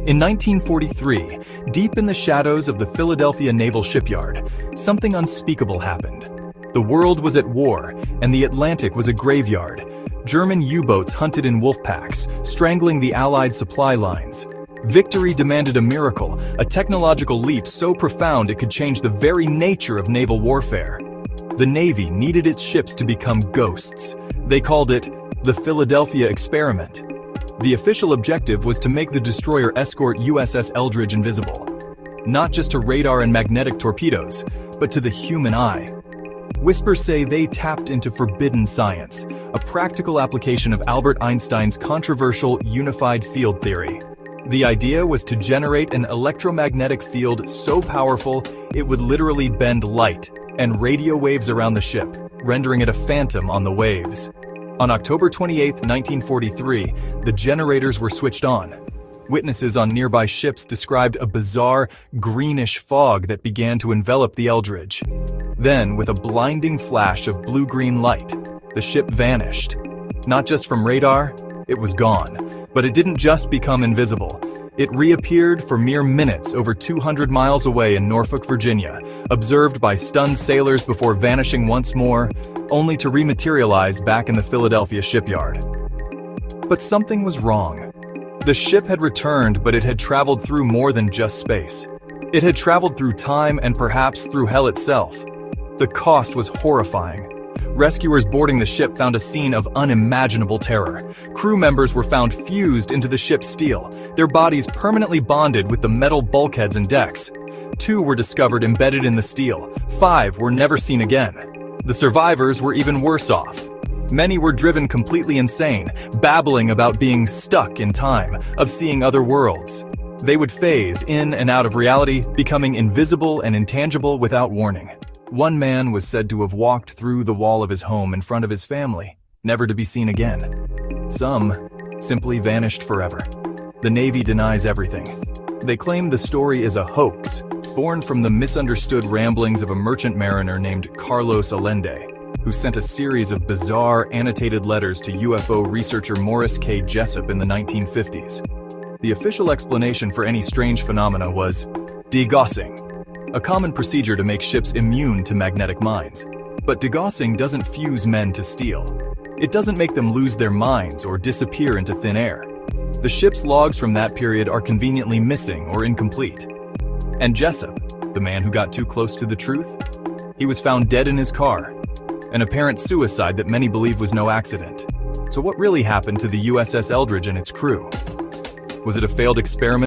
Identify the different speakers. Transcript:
Speaker 1: In 1943, deep in the shadows of the Philadelphia Naval Shipyard, something unspeakable happened. The world was at war, and the Atlantic was a graveyard. German U-boats hunted in wolf packs, strangling the Allied supply lines. Victory demanded a miracle, a technological leap so profound it could change the very nature of naval warfare. The Navy needed its ships to become ghosts. They called it the Philadelphia Experiment. The official objective was to make the destroyer escort USS Eldridge invisible, not just to radar and magnetic torpedoes, but to the human eye. Whispers say they tapped into forbidden science, a practical application of Albert Einstein's controversial unified field theory. The idea was to generate an electromagnetic field so powerful it would literally bend light and radio waves around the ship, rendering it a phantom on the waves. On October 28, 1943, the generators were switched on. Witnesses on nearby ships described a bizarre, greenish fog that began to envelop the Eldridge. Then, with a blinding flash of blue-green light, the ship vanished. Not just from radar, it was gone. But it didn't just become invisible. It reappeared for mere minutes over 200 miles away in Norfolk, Virginia, observed by stunned sailors before vanishing once more, only to rematerialize back in the Philadelphia shipyard. But something was wrong. The ship had returned, but it had traveled through more than just space. It had traveled through time and perhaps through hell itself. The cost was horrifying. Rescuers boarding the ship found a scene of unimaginable terror. Crew members were found fused into the ship's steel, their bodies permanently bonded with the metal bulkheads and decks. 2 were discovered embedded in the steel. 5 were never seen again. The survivors were even worse off. Many were driven completely insane, babbling about being stuck in time, of seeing other worlds. They would phase in and out of reality, becoming invisible and intangible without warning. One man was said to have walked through the wall of his home in front of his family, never to be seen again. Some simply vanished forever. The Navy denies everything. They claim the story is a hoax, born from the misunderstood ramblings of a merchant mariner named Carlos Allende, who sent a series of bizarre, annotated letters to UFO researcher Morris K. Jessup in the 1950s. The official explanation for any strange phenomena was degaussing, a common procedure to make ships immune to magnetic mines. But degaussing doesn't fuse men to steel. It doesn't make them lose their minds or disappear into thin air. The ship's logs from that period are conveniently missing or incomplete. And Jessup, the man who got too close to the truth? He was found dead in his car, an apparent suicide that many believe was no accident. So what really happened to the USS Eldridge and its crew? Was it a failed experiment?